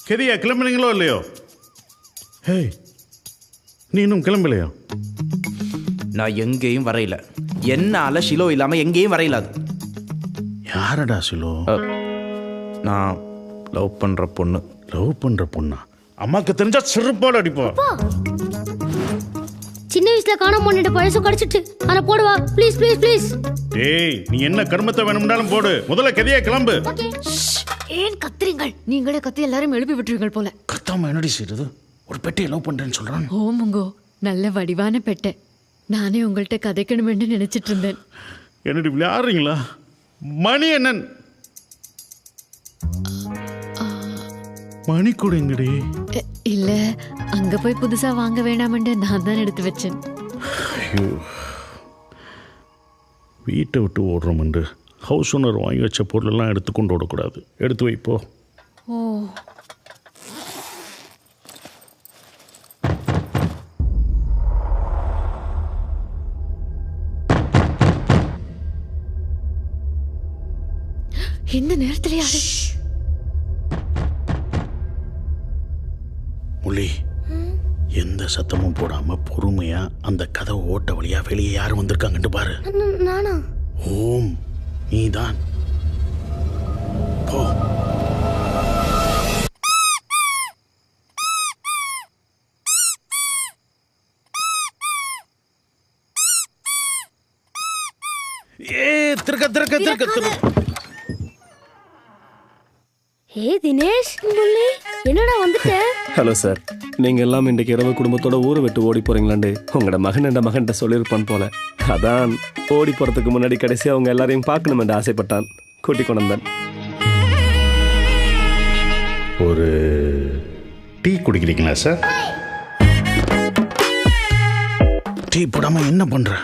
கெதியா கிளம்புனீங்களோ இல்லையோ? ஹே, நீ இன்னும் கிளம்பலையா? நான் எங்கேயும் வரையில. என்னால ஷிலோ இல்லாம எங்கேயும் வரையில. அது யாரடா ஷிலோ? நான் லவ் பண்ற பொண்ணு. லவ் பண்ற பொண்ணா? அம்மாக்கு தெரிஞ்சா சிறுப்பாடு அடிப்பா. சின்ன வயசுல காணாம பண்ணிட்டு பழசு கடிச்சிட்டு ஆனா போடுவா ப்ளீஸ் ப்ளீஸ் ப்ளீஸ். டேய், நீ என்ன கர்மத்தை வேணும்னாலும் போடு, முதல்ல கெதியா கிளம்பு. ஏன் கத்துறீங்கள்? நீங்களே கத்தி எல்லாரும் எழுப்பி விட்டுருவீங்கள் போல. கத்தாம என்னடி செய்யுது? ஒரு பெட்டியை லவ் பண்றேன்னு சொல்றான். ஓமுங்கோ, நல்ல வடிவான பெட்டை. நானே உங்கள்கிட்ட கதைக்கணும்னு நினைச்சிட்டு இருந்தேன். என்னடி விளையாடுறீங்களா? மணி என்னன் மணி கொடுங்கடி. இல்ல, அங்க போய் புதுசா வாங்க வேணாமண்டு நான் தான் எடுத்து வச்சேன். ஐயோ, வீட்டை விட்டு ஓடுறோம்ண்டு ஹவுஸ் ஓனர் வாங்கி வச்ச பொருளெல்லாம் எடுத்து கொண்டு ஓடக்கூடாது. எடுத்து வைப்போ. ஓ, இந்த நேரத்துல யாரு? முள்ளி, எந்த சத்தமும் போடாம பொறுமையா அந்த கதவை ஓட்ட வழியா வெளியே யாரும் வந்திருக்காங்கன்னு பாரு. நானா? ஓம், நீதான். போ. திருக்க திருக்க திருக்க திருக்க. ஹே தினேஷ், முள்ளி என்னடா வந்துட்ட? ஹலோ சார், நீங்கள் எல்லாம் இன்றைக்கு இரவு குடும்பத்தோட ஊரை விட்டு ஓடி போகிறீங்களாண்டு உங்களோட மகன்கிட்ட சொல்லியிருப்பான் போல. அதான் ஓடி போகிறதுக்கு முன்னாடி கடைசியாக அவங்க எல்லாரையும் பார்க்கணுமென்று ஆசைப்பட்டான். கூட்டி கொண்டு வந்தேன். ஒரு டீ குடிக்கிறீங்களா சார்? டீ போடாம என்ன பண்ற?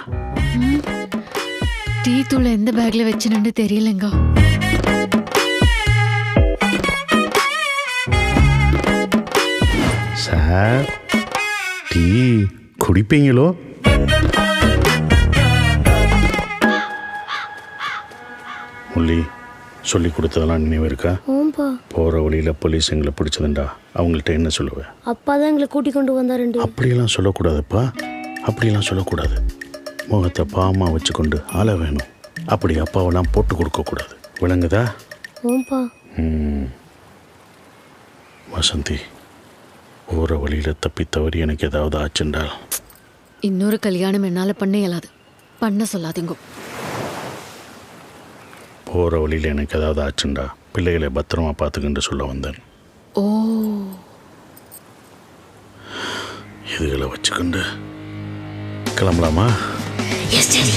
டீ தூளை எந்த பேக்ல வச்சுன்னு தெரியலங்க. Sir, tea குடிப்பீங்களோ? முள்ளி, சொல்லி கொடுத்ததெல்லாம் நினைவு இருக்கா? ஓம்பா, போகிற வழியில் போலீஸ் எங்களை பிடிச்சதுண்டா, அவங்கள்ட்ட என்ன சொல்லுவேன்? அப்பா தான் எங்களை கூட்டி கொண்டு வந்தாருண்டு. அப்படியெல்லாம் சொல்லக்கூடாதுப்பா, அப்படியெல்லாம் சொல்லக்கூடாது. முகத்தை பாமா வச்சுக்கொண்டு ஆள வேணும். அப்படி அப்பாவெல்லாம் போட்டு கொடுக்கக்கூடாது, விளங்குதா? ஓம்பா. வசந்தி, போகிற வழியில் தப்பி தவறி எனக்கு ஏதாவது ஆச்சுண்டால் இன்னொரு கல்யாணம் என்னால பண்ண இயலாது. பண்ண சொல்லாதீங்க. போகிற வழியில் எனக்கு ஏதாவது ஆச்சுண்டா பிள்ளைகளை பத்திரமா பார்த்துக்கிட்டு சொல்ல வந்தேன். ஓ, இதுகளை வச்சுக்கிண்டு கிளம்பலாமா? Yes daddy.